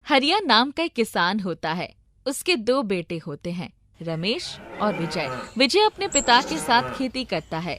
हरिया नाम का एक किसान होता है। उसके दो बेटे होते हैं, रमेश और विजय। विजय अपने पिता के साथ खेती करता है।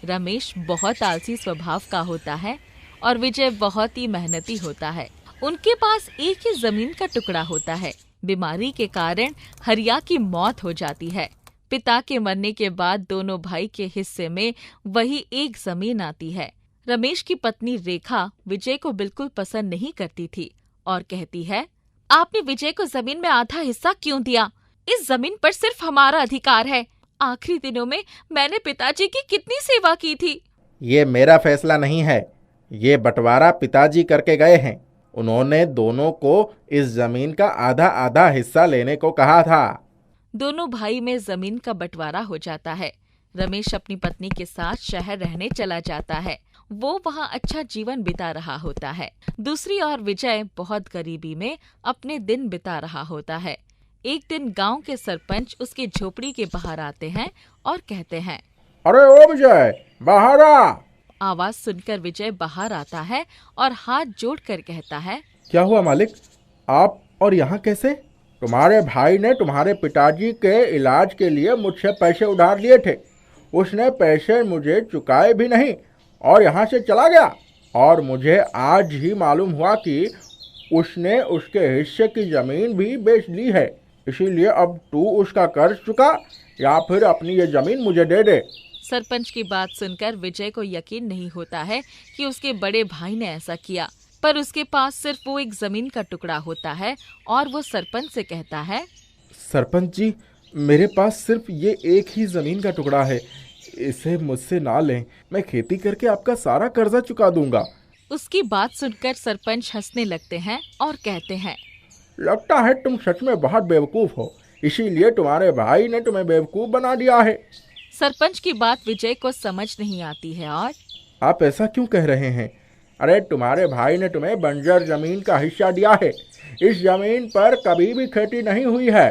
रमेश बहुत आलसी स्वभाव का होता है और विजय बहुत ही मेहनती होता है। उनके पास एक ही जमीन का टुकड़ा होता है। बीमारी के कारण हरिया की मौत हो जाती है। पिता के मरने के बाद दोनों भाई के हिस्से में वही एक जमीन आती है। रमेश की पत्नी रेखा विजय को बिल्कुल पसंद नहीं करती थी और कहती है, आपने विजय को जमीन में आधा हिस्सा क्यों दिया? इस जमीन पर सिर्फ हमारा अधिकार है। आखिरी दिनों में मैंने पिताजी की कितनी सेवा की थी। ये मेरा फैसला नहीं है। ये बंटवारा पिताजी करके गए हैं। उन्होंने दोनों को इस जमीन का आधा आधा हिस्सा लेने को कहा था। दोनों भाई में जमीन का बंटवारा हो जाता है। रमेश अपनी पत्नी के साथ शहर रहने चला जाता है। वो वहाँ अच्छा जीवन बिता रहा होता है। दूसरी ओर विजय बहुत गरीबी में अपने दिन बिता रहा होता है। एक दिन गांव के सरपंच उसकी झोपड़ी के बाहर आते हैं और कहते हैं, अरे ओ विजय, बाहर आ। आवाज सुनकर विजय बाहर आता है और हाथ जोड़कर कहता है, क्या हुआ मालिक, आप और यहाँ कैसे? तुम्हारे भाई ने तुम्हारे पिताजी के इलाज के लिए मुझसे पैसे उधार लिए थे। उसने पैसे मुझे चुकाए भी नहीं और यहाँ से चला गया। और मुझे आज ही मालूम हुआ कि उसने उसके हिस्से की जमीन भी बेच ली है। इसीलिए अब तू उसका कर्ज चुका या फिर अपनी ये जमीन मुझे दे दे। सरपंच की बात सुनकर विजय को यकीन नहीं होता है कि उसके बड़े भाई ने ऐसा किया, पर उसके पास सिर्फ वो एक जमीन का टुकड़ा होता है और वो सरपंच से कहता है, सरपंच जी, मेरे पास सिर्फ ये एक ही जमीन का टुकड़ा है। इसे मुझसे ना लें, मैं खेती करके आपका सारा कर्जा चुका दूंगा। उसकी बात सुनकर सरपंच हंसने लगते हैं और कहते हैं, लगता है तुम सच में बहुत बेवकूफ हो, इसीलिए तुम्हारे भाई ने तुम्हें बेवकूफ बना दिया है। सरपंच की बात विजय को समझ नहीं आती है और आप ऐसा क्यों कह रहे हैं? अरे तुम्हारे भाई ने तुम्हें बंजर जमीन का हिस्सा दिया है। इस जमीन पर कभी भी खेती नहीं हुई है।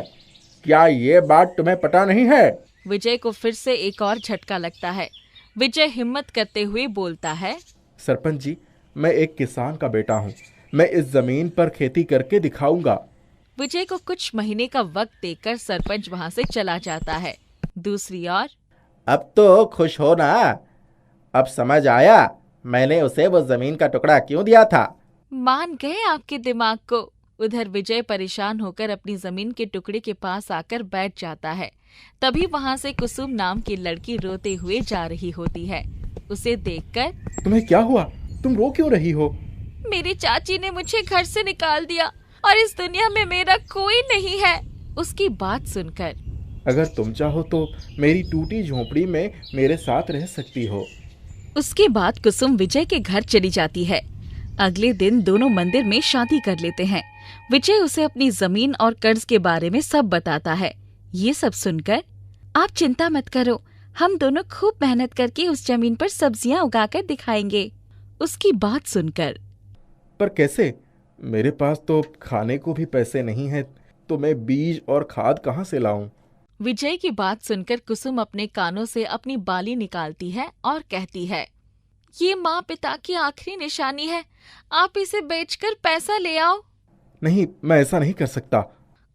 क्या ये बात तुम्हें पता नहीं है? विजय को फिर से एक और झटका लगता है। विजय हिम्मत करते हुए बोलता है, सरपंच जी, मैं एक किसान का बेटा हूँ। मैं इस जमीन पर खेती करके दिखाऊंगा। विजय को कुछ महीने का वक्त देकर सरपंच वहाँ से चला जाता है। दूसरी ओर अब तो खुश हो ना? अब समझ आया मैंने उसे वो जमीन का टुकड़ा क्यों दिया था। मान गए आपके दिमाग को। उधर विजय परेशान होकर अपनी जमीन के टुकड़े के पास आकर बैठ जाता है। तभी वहाँ से कुसुम नाम की लड़की रोते हुए जा रही होती है। उसे देखकर, तुम्हें क्या हुआ? तुम रो क्यों रही हो? मेरी चाची ने मुझे घर से निकाल दिया और इस दुनिया में मेरा कोई नहीं है। उसकी बात सुनकर, अगर तुम चाहो तो मेरी टूटी झोपड़ी में मेरे साथ रह सकती हो। उसके बाद कुसुम विजय के घर चली जाती है। अगले दिन दोनों मंदिर में शादी कर लेते हैं। विजय उसे अपनी जमीन और कर्ज के बारे में सब बताता है। ये सब सुनकर, आप चिंता मत करो, हम दोनों खूब मेहनत करके उस जमीन पर सब्जियां उगाकर दिखाएंगे। उसकी बात सुनकर, पर कैसे? मेरे पास तो खाने को भी पैसे नहीं हैं, तो मैं बीज और खाद कहाँ से लाऊं? विजय की बात सुनकर कुसुम अपने कानों से अपनी बाली निकालती है और कहती है, ये माँ पिता की आखिरी निशानी है, आप इसे बेचकर पैसा ले आओ। नहीं, मैं ऐसा नहीं कर सकता।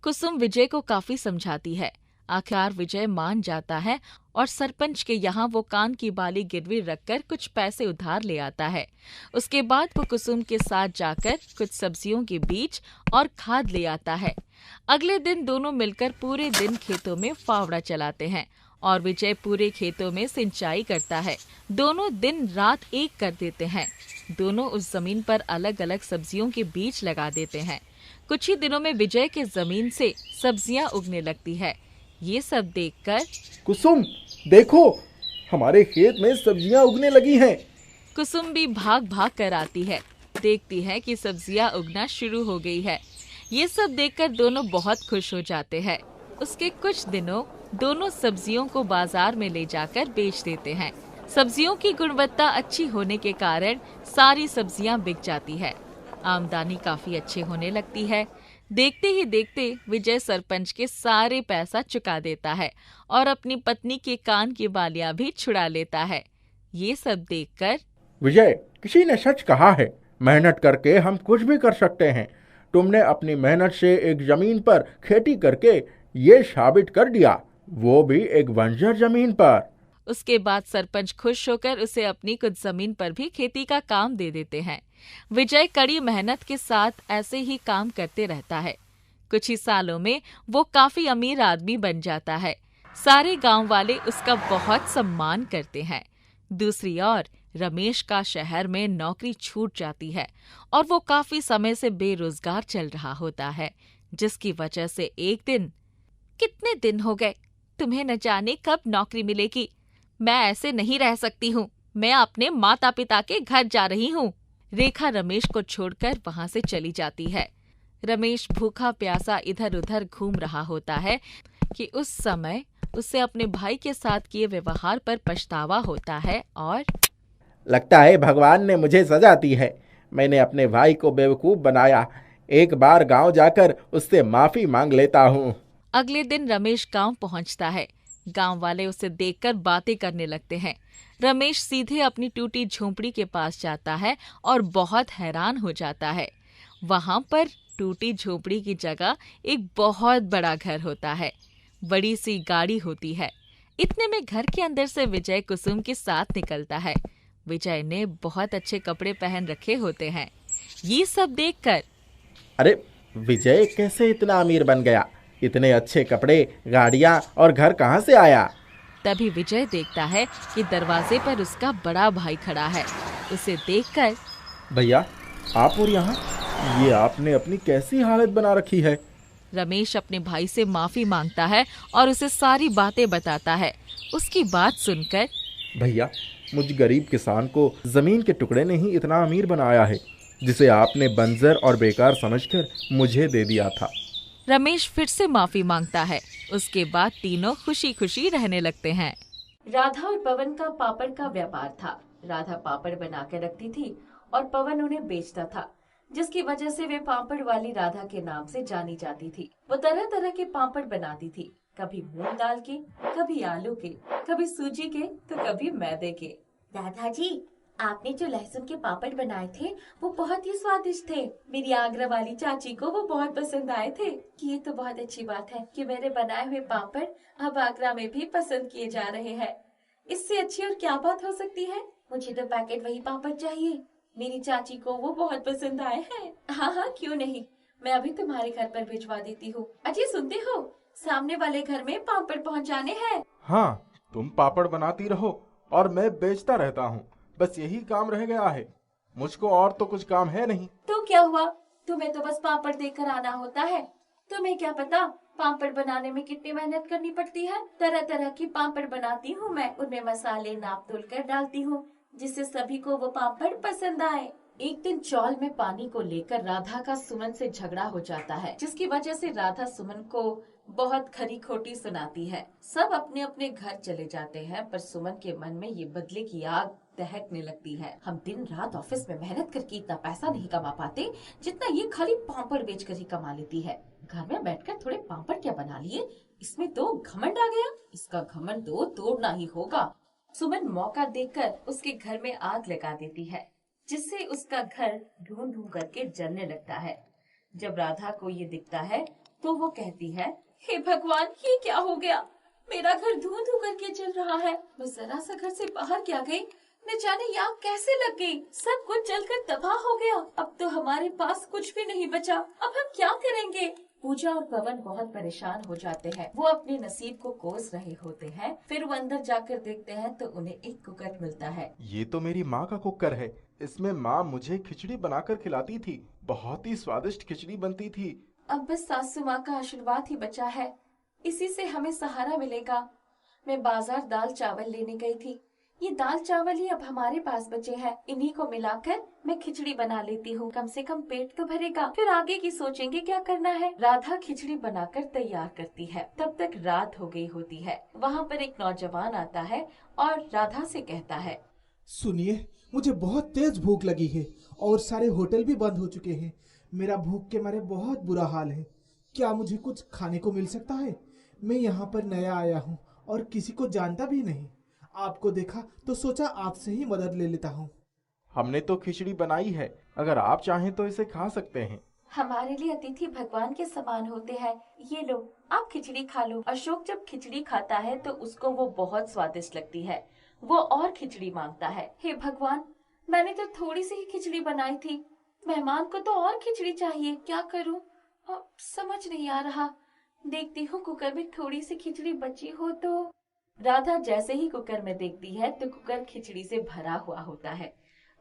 कुसुम विजय को काफी समझाती है। आखिर विजय मान जाता है और सरपंच के यहाँ वो कान की बाली गिरवी रखकर कुछ पैसे उधार ले आता है। उसके बाद वो कुसुम के साथ जाकर कुछ सब्जियों के बीज और खाद ले आता है। अगले दिन दोनों मिलकर पूरे दिन खेतों में फावड़ा चलाते हैं और विजय पूरे खेतों में सिंचाई करता है। दोनों दिन रात एक कर देते हैं। दोनों उस जमीन पर अलग अलग सब्जियों के बीज लगा देते हैं। कुछ ही दिनों में विजय के जमीन से सब्जियां उगने लगती है। ये सब देखकर, कुसुम देखो, हमारे खेत में सब्जियां उगने लगी हैं। कुसुम भी भाग भाग कर आती है। देखती है कि सब्जियां उगना शुरू हो गई है। ये सब देखकर दोनों बहुत खुश हो जाते हैं। उसके कुछ दिनों दोनों सब्जियों को बाजार में ले जाकर बेच देते हैं। सब्जियों की गुणवत्ता अच्छी होने के कारण सारी सब्जियां बिक जाती है। आमदनी काफी अच्छी होने लगती है। देखते ही देखते विजय सरपंच के सारे पैसा चुका देता है और अपनी पत्नी के कान की बालियां भी छुड़ा लेता है। ये सब देखकर, विजय, किसी ने सच कहा है, मेहनत करके हम कुछ भी कर सकते हैं। तुमने अपनी मेहनत से एक जमीन पर खेती करके ये साबित कर दिया, वो भी एक बंजर जमीन पर। उसके बाद सरपंच खुश होकर उसे अपनी कुछ जमीन पर भी खेती का काम दे देते हैं। विजय कड़ी मेहनत के साथ ऐसे ही काम करते रहता है। कुछ ही सालों में वो काफी अमीर आदमी बन जाता है। सारे गांव वाले उसका बहुत सम्मान करते हैं। दूसरी ओर रमेश का शहर में नौकरी छूट जाती है और वो काफी समय से बेरोजगार चल रहा होता है, जिसकी वजह से एक दिन, कितने दिन हो गए, तुम्हें न जाने कब नौकरी मिलेगी, मैं ऐसे नहीं रह सकती हूँ, मैं अपने माता पिता के घर जा रही हूँ। रेखा रमेश को छोड़कर वहाँ से चली जाती है। रमेश भूखा प्यासा इधर उधर घूम रहा होता है कि उस समय उसे अपने भाई के साथ किए व्यवहार पर पछतावा होता है और लगता है भगवान ने मुझे सजा दी है। मैंने अपने भाई को बेवकूफ बनाया। एक बार गांव जाकर उससे माफी मांग लेता हूँ। अगले दिन रमेश गांव पहुंचता है। गांव वाले उसे देखकर बातें करने लगते हैं। रमेश सीधे अपनी टूटी झोंपड़ी के पास जाता है और बहुत हैरान हो जाता है। वहां पर टूटी झोंपड़ी की जगह एक बहुत बड़ा घर होता है। बड़ी सी गाड़ी होती है। इतने में घर के अंदर से विजय कुसुम के साथ निकलता है। विजय ने बहुत अच्छे कपड़े पहन रखे होते हैं। ये सब देखकर, अरे विजय कैसे इतना अमीर बन गया? इतने अच्छे कपड़े, गाड़ियाँ और घर कहाँ से आया? तभी विजय देखता है कि दरवाजे पर उसका बड़ा भाई खड़ा है। उसे देखकर, भैया आप और यहाँ, ये आपने अपनी कैसी हालत बना रखी है? रमेश अपने भाई से माफी मांगता है और उसे सारी बातें बताता है। उसकी बात सुनकर, भैया मुझ गरीब किसान को जमीन के टुकड़े ने ही इतना अमीर बनाया है, जिसे आपने बंजर और बेकार समझकर मुझे दे दिया था। रमेश फिर से माफी मांगता है। उसके बाद तीनों खुशी खुशी रहने लगते हैं। राधा और पवन का पापड़ का व्यापार था। राधा पापड़ बना के रखती थी और पवन उन्हें बेचता था, जिसकी वजह से वे पापड़ वाली राधा के नाम से जानी जाती थी। वो तरह तरह के पापड़ बनाती थी, कभी मूंग दाल के, कभी आलू के, कभी सूजी के, तो कभी मैदे के। राधा जी, आपने जो लहसुन के पापड़ बनाए थे वो बहुत ही स्वादिष्ट थे। मेरी आगरा वाली चाची को वो बहुत पसंद आए थे। ये तो बहुत अच्छी बात है कि मेरे बनाए हुए पापड़ अब आगरा में भी पसंद किए जा रहे हैं। इससे अच्छी और क्या बात हो सकती है। मुझे 2 पैकेट वही पापड़ चाहिए। मेरी चाची को वो बहुत पसंद आए हैं। हाँ हाँ, क्यों नहीं, मैं अभी तुम्हारे घर पर भिजवा देती हूँ। अजय सुनते हो, सामने वाले घर में पापड़ पहुँचाने हैं। हाँ, तुम पापड़ बनाती रहो और मैं बेचता रहता हूँ। बस यही काम रह गया है, मुझको और तो कुछ काम है नहीं। तो क्या हुआ, तुम्हें तो बस पापड़ देकर आना होता है। तुम्हें क्या पता पापड़ बनाने में कितनी मेहनत करनी पड़ती है। तरह तरह की पापड़ बनाती हूँ मैं, उनमें मसाले नाप तोल कर डालती हूँ, जिससे सभी को वो पापड़ पसंद आए। एक दिन चौल में पानी को लेकर राधा का सुमन से झगड़ा हो जाता है, जिसकी वजह से राधा सुमन को बहुत खरी खोटी सुनाती है। सब अपने अपने घर चले जाते हैं, पर सुमन के मन में ये बदले की आग दहकने लगती है। हम दिन रात ऑफिस में मेहनत करके इतना पैसा नहीं कमा पाते जितना ये खाली पापड़ बेचकर ही कमा लेती है। घर में बैठकर थोड़े पापड़ क्या बना लिए, इसमें तो घमंड आ गया। इसका घमंड तो तोड़ना ही होगा। सुमन मौका देखकर उसके घर में आग लगा देती है, जिससे उसका घर ढूंढ ढूंढ करके जलने लगता है। जब राधा को ये दिखता है तो वो कहती है, हे भगवान, ये क्या हो गया, मेरा घर धू धू करके जल रहा है। मैं जरा सा घर से बाहर क्या गई, न जाने ये आग कैसे लग गई। सब कुछ जलकर तबाह हो गया। अब तो हमारे पास कुछ भी नहीं बचा। अब हम क्या करेंगे। पूजा और पवन बहुत परेशान हो जाते हैं। वो अपने नसीब को कोस रहे होते हैं। फिर वो अंदर जाकर देखते हैं तो उन्हें एक कुकर मिलता है। ये तो मेरी माँ का कुकर है। इसमें माँ मुझे खिचड़ी बनाकर खिलाती थी। बहुत ही स्वादिष्ट खिचड़ी बनती थी। अब बस सासू माँ का आशीर्वाद ही बचा है, इसी से हमें सहारा मिलेगा। मैं बाजार दाल चावल लेने गई थी। ये दाल चावल ही अब हमारे पास बचे हैं। इन्हीं को मिलाकर मैं खिचड़ी बना लेती हूँ। कम से कम पेट तो भरेगा, फिर आगे की सोचेंगे क्या करना है। राधा खिचड़ी बनाकर तैयार करती है। तब तक रात हो गई होती है। वहाँ पर एक नौजवान आता है और राधा से कहता है, सुनिए, मुझे बहुत तेज भूख लगी है और सारे होटल भी बंद हो चुके हैं। मेरा भूख के मारे बहुत बुरा हाल है। क्या मुझे कुछ खाने को मिल सकता है? मैं यहाँ पर नया आया हूँ और किसी को जानता भी नहीं। आपको देखा तो सोचा आपसे ही मदद ले लेता हूँ। हमने तो खिचड़ी बनाई है, अगर आप चाहें तो इसे खा सकते हैं। हमारे लिए अतिथि भगवान के समान होते हैं। ये लो, आप खिचड़ी खा लो। अशोक जब खिचड़ी खाता है तो उसको वो बहुत स्वादिष्ट लगती है। वो और खिचड़ी मांगता है। हे भगवान, मैंने तो थोड़ी सी ही खिचड़ी बनाई थी, मेहमान को तो और खिचड़ी चाहिए, क्या करूं? समझ नहीं आ रहा। देखती हूँ कुकर में थोड़ी सी खिचड़ी बची हो तो। राधा जैसे ही कुकर में देखती है तो कुकर खिचड़ी से भरा हुआ होता है।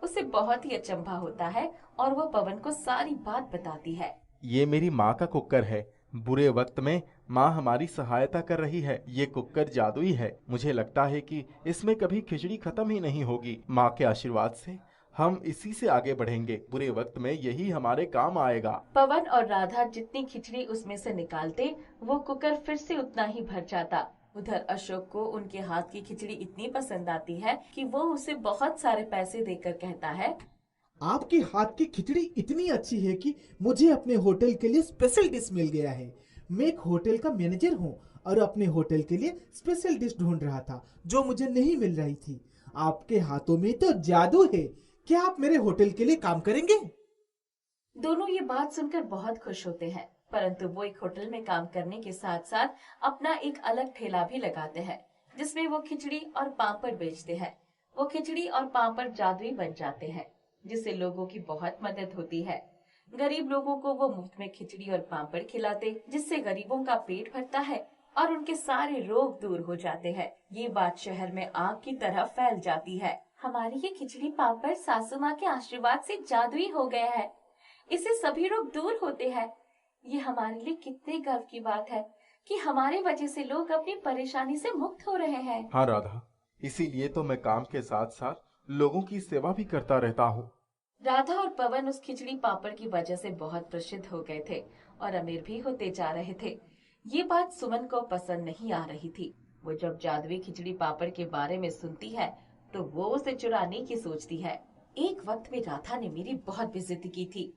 उसे बहुत ही अचंभा होता है और वो पवन को सारी बात बताती है। ये मेरी माँ का कुकर है। बुरे वक्त में माँ हमारी सहायता कर रही है। ये कुकर जादुई है। मुझे लगता है कि इसमें कभी खिचड़ी खत्म ही नहीं होगी। माँ के आशीर्वाद से हम इसी से आगे बढ़ेंगे। बुरे वक्त में यही हमारे काम आएगा। पवन और राधा जितनी खिचड़ी उसमें से निकालते, वो कुकर फिर से उतना ही भर जाता। उधर अशोक को उनके हाथ की खिचड़ी इतनी पसंद आती है कि वो उसे बहुत सारे पैसे देकर कहता है, आपके हाथ की खिचड़ी इतनी अच्छी है कि मुझे अपने होटल के लिए स्पेशल डिश मिल गया है। मैं एक होटल का मैनेजर हूँ और अपने होटल के लिए स्पेशल डिश ढूंढ रहा था जो मुझे नहीं मिल रही थी। आपके हाथों में तो जादू है। क्या आप मेरे होटल के लिए काम करेंगे? दोनों ये बात सुनकर बहुत खुश होते हैं, परंतु वो एक होटल में काम करने के साथ साथ अपना एक अलग ठेला भी लगाते हैं जिसमें वो खिचड़ी और पापड़ बेचते हैं। वो खिचड़ी और पापड़ जादुई बन जाते हैं जिससे लोगों की बहुत मदद होती है। गरीब लोगों को वो मुफ्त में खिचड़ी और पापड़ खिलाते, जिससे गरीबों का पेट भरता है और उनके सारे रोग दूर हो जाते हैं। ये बात शहर में आग की तरह फैल जाती है। हमारी ये खिचड़ी पापड़ सासू माँ के आशीर्वाद से जादुई हो गया है, इससे सभी रोग दूर होते हैं। ये हमारे लिए कितने गर्व की बात है कि हमारे वजह से लोग अपनी परेशानी से मुक्त हो रहे हैं। हाँ राधा, इसीलिए तो मैं काम के साथ साथ लोगों की सेवा भी करता रहता हूँ। राधा और पवन उस खिचड़ी पापड़ की वजह से बहुत प्रसिद्ध हो गए थे और अमीर भी होते जा रहे थे। ये बात सुमन को पसंद नहीं आ रही थी। वो जब जादुई खिचड़ी पापड़ के बारे में सुनती है तो वो उसे चुराने की सोचती है। एक वक्त में राधा ने मेरी बहुत बेइज्जती की थी।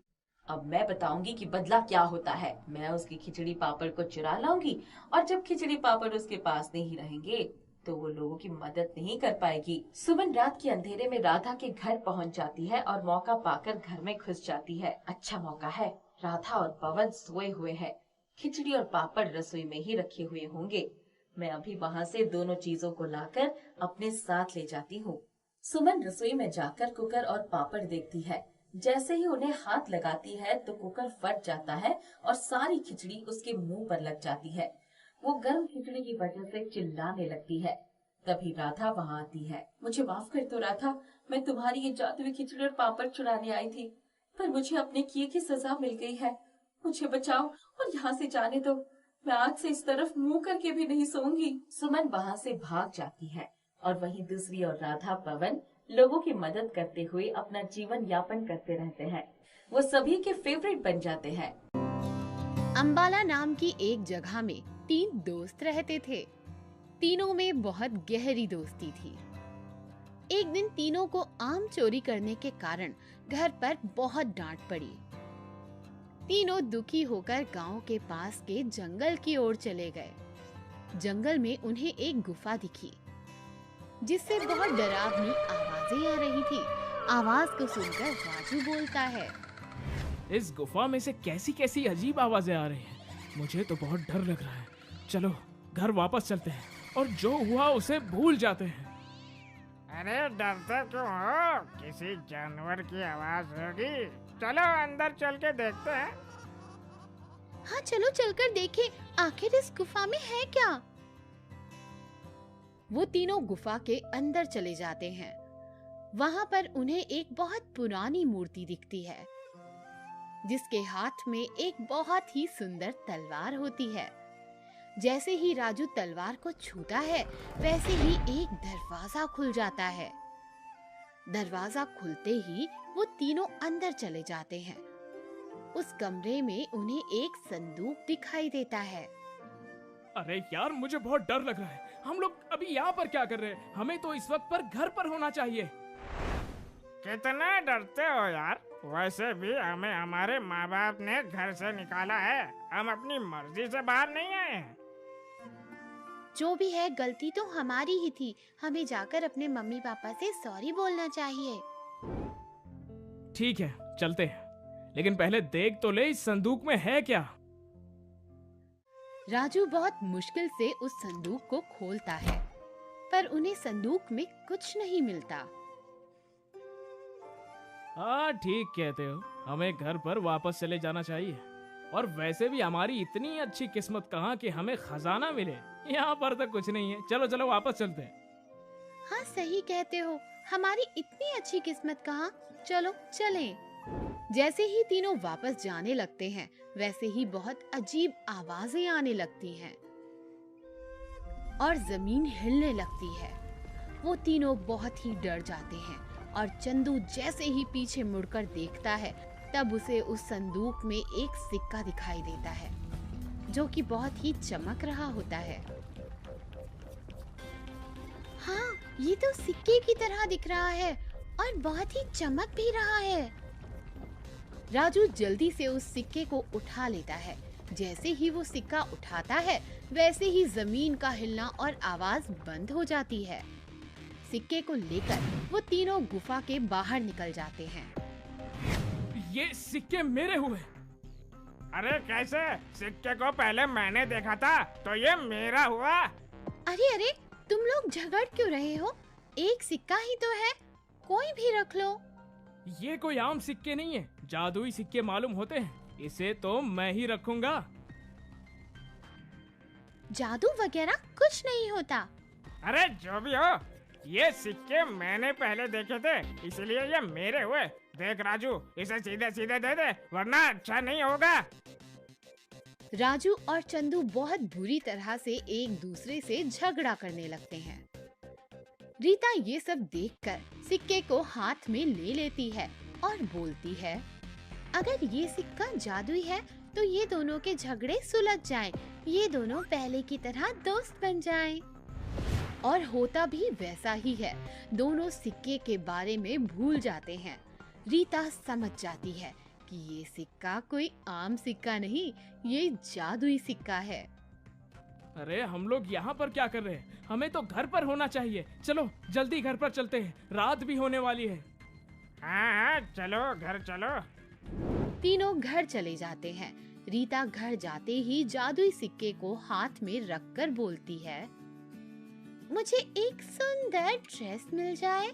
अब मैं बताऊंगी कि बदला क्या होता है। मैं उसकी खिचड़ी पापड़ को चुरा लाऊंगी और जब खिचड़ी पापड़ उसके पास नहीं रहेंगे तो वो लोगों की मदद नहीं कर पाएगी। सुमन रात के अंधेरे में राधा के घर पहुंच जाती है और मौका पाकर घर में घुस जाती है। अच्छा मौका है, राधा और पवन सोए हुए हैं। खिचड़ी और पापड़ रसोई में ही रखे हुए होंगे। मैं अभी वहाँ से दोनों चीजों को लाकर अपने साथ ले जाती हूँ। सुमन रसोई में जाकर कुकर और पापड़ देखती है। जैसे ही उन्हें हाथ लगाती है तो कुकर फट जाता है और सारी खिचड़ी उसके मुंह पर लग जाती है। वो गर्म खिचड़ी की वजह से चिल्लाने लगती है। तभी राधा वहाँ आती है। मुझे माफ कर दो राधा, मैं तुम्हारी ये जादुई खिचड़ी और पापड़ चुराने आई थी, पर मुझे अपने किए की सजा मिल गई है। मुझे बचाओ और यहाँ से जाने दो। मैं आज से इस तरफ मुंह करके भी नहीं सोऊंगी। सुमन वहाँ से भाग जाती है और वहीं दूसरी ओर राधा पवन लोगों की मदद करते हुए अपना जीवन यापन करते रहते हैं। वो सभी के फेवरेट बन जाते हैं। अंबाला नाम की एक जगह में 3 दोस्त रहते थे। तीनों में बहुत गहरी दोस्ती थी। एक दिन तीनों को आम चोरी करने के कारण घर पर बहुत डांट पड़ी। तीनों दुखी होकर गांव के पास के जंगल की ओर चले गए। जंगल में उन्हें एक गुफा दिखी जिससे बहुत डरावनी आवाजें आ रही थी। आवाज को सुनकर राजू बोलता है, इस गुफा में से कैसी कैसी अजीब आवाजें आ रही हैं। मुझे तो बहुत डर लग रहा है। चलो घर वापस चलते हैं और जो हुआ उसे भूल जाते हैं। अरे डरते क्यों हो? किसी जानवर की आवाज होगी। चलो अंदर चल के देखते हैं। हाँ चलो चलकर देखें आखिर इस गुफा में है क्या। वो तीनों गुफा के अंदर चले जाते हैं। वहाँ पर उन्हें एक बहुत पुरानी मूर्ति दिखती है जिसके हाथ में एक बहुत ही सुंदर तलवार होती है। जैसे ही राजू तलवार को छूता है वैसे ही एक दरवाजा खुल जाता है। दरवाजा खुलते ही वो तीनों अंदर चले जाते हैं। उस कमरे में उन्हें एक संदूक दिखाई देता है। अरे यार मुझे बहुत डर लग रहा है। हम लोग अभी यहाँ पर क्या कर रहे हैं? हमें तो इस वक्त पर घर पर होना चाहिए। कितना डरते हो यार? वैसे भी हमें हमारे माँ बाप ने घर से निकाला है। हम अपनी मर्जी से बाहर नहीं आए हैं। जो भी है गलती तो हमारी ही थी। हमें जाकर अपने मम्मी पापा से सॉरी बोलना चाहिए। ठीक है चलते हैं, लेकिन पहले देख तो ले इस संदूक में है क्या। राजू बहुत मुश्किल से उस संदूक को खोलता है, पर उन्हें संदूक में कुछ नहीं मिलता। हाँ ठीक कहते हो, हमें घर पर वापस चले जाना चाहिए। और वैसे भी हमारी इतनी अच्छी किस्मत कहाँ कि हमें खजाना मिले, यहाँ पर तो कुछ नहीं है। चलो चलो वापस चलते हैं। हाँ सही कहते हो, हमारी इतनी अच्छी किस्मत कहाँ, चलो चलें। जैसे ही तीनों वापस जाने लगते हैं, वैसे ही बहुत अजीब आवाजें आने लगती हैं और जमीन हिलने लगती है। वो तीनों बहुत ही डर जाते हैं और चंदू जैसे ही पीछे मुड़कर देखता है, तब उसे उस संदूक में एक सिक्का दिखाई देता है जो कि बहुत ही चमक रहा होता है। हाँ, ये तो सिक्के की तरह दिख रहा है और बहुत ही चमक भी रहा है। राजू जल्दी से उस सिक्के को उठा लेता है। जैसे ही वो सिक्का उठाता है, वैसे ही जमीन का हिलना और आवाज बंद हो जाती है। सिक्के को लेकर वो तीनों गुफा के बाहर निकल जाते हैं। ये सिक्के मेरे हुए। अरे कैसे? सिक्के को पहले मैंने देखा था तो ये मेरा हुआ। अरे अरे, तुम लोग झगड़ क्यों रहे हो? एक सिक्का ही तो है, कोई भी रख लो। ये कोई आम सिक्के नहीं है, जादुई सिक्के मालूम होते हैं। इसे तो मैं ही रखूंगा। जादू वगैरह कुछ नहीं होता। अरे जो भी हो, ये सिक्के मैंने पहले देखे थे, इसलिए ये मेरे हुए। देख राजू, इसे सीधे सीधे दे दे, वरना अच्छा नहीं होगा। राजू और चंदू बहुत बुरी तरह से एक दूसरे से झगड़ा करने लगते हैं। रीता ये सब देखकर सिक्के को हाथ में ले लेती है और बोलती है, अगर ये सिक्का जादुई है तो ये दोनों के झगड़े सुलझ जाएं, ये दोनों पहले की तरह दोस्त बन जाएं। और होता भी वैसा ही है। दोनों सिक्के के बारे में भूल जाते हैं। रीता समझ जाती है कि ये सिक्का कोई आम सिक्का नहीं, ये जादुई सिक्का है। अरे हम लोग यहाँ पर क्या कर रहे हैं? हमें तो घर पर होना चाहिए। चलो जल्दी घर पर चलते हैं, रात भी होने वाली है। हाँ हाँ चलो, घर चलो। तीनों घर चले जाते हैं। रीता घर जाते ही जादुई सिक्के को हाथ में रखकर बोलती है, मुझे एक सुंदर ड्रेस मिल जाए।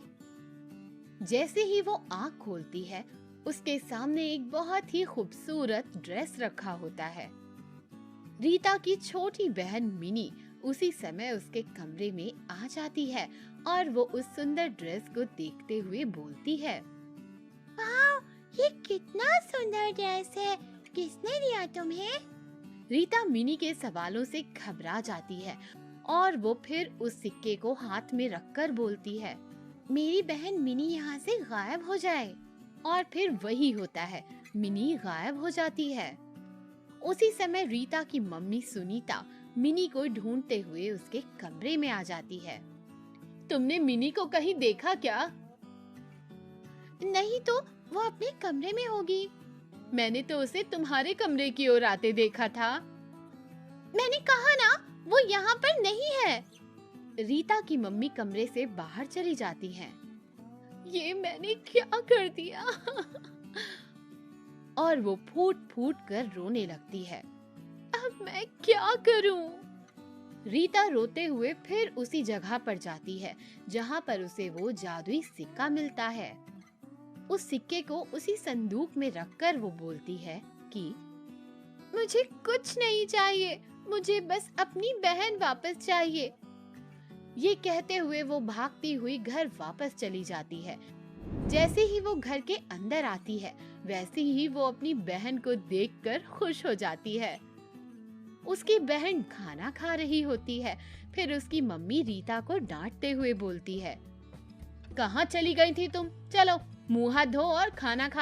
जैसे ही वो आँख खोलती है, उसके सामने एक बहुत ही खूबसूरत ड्रेस रखा होता है। रीता की छोटी बहन मिनी उसी समय उसके कमरे में आ जाती है और वो उस सुंदर ड्रेस को देखते हुए बोलती है, वाह, ये कितना सुंदर ड्रेस है, किसने दिया तुम्हें? रीता मिनी के सवालों से घबरा जाती है और वो फिर उस सिक्के को हाथ में रखकर बोलती है, मेरी बहन मिनी यहाँ से गायब हो जाए। और फिर वही होता है, मिनी गायब हो जाती है। उसी समय रीता की मम्मी सुनीता मिनी को ढूंढते हुए उसके कमरे में आ जाती है। तुमने मिनी को कहीं देखा क्या? नहीं तो, वो अपने कमरे में होगी। मैंने तो उसे तुम्हारे कमरे की ओर आते देखा था। मैंने कहा ना, वो यहाँ पर नहीं है। रीता की मम्मी कमरे से बाहर चली जाती हैं। ये मैंने क्या कर दिया? और वो फूट फूट कर रोने लगती है। अब मैं क्या करूं? रीता रोते हुए फिर उसी जगह पर जाती है जहां पर उसे वो जादुई सिक्का मिलता है। उस सिक्के को उसी संदूक में रखकर वो बोलती है कि मुझे कुछ नहीं चाहिए, मुझे बस अपनी बहन वापस चाहिए। ये कहते हुए वो भागती हुई घर वापस चली जाती है। जैसे ही वो घर के अंदर आती है, वैसे ही वो अपनी बहन को देखकर खुश हो जाती है। उसकी बहन खाना खा रही होती है। फिर उसकी मम्मी रीता को डांटते हुए बोलती है, कहाँ चली गई थी तुम? चलो मुंह हाथ धो और खाना खा लो।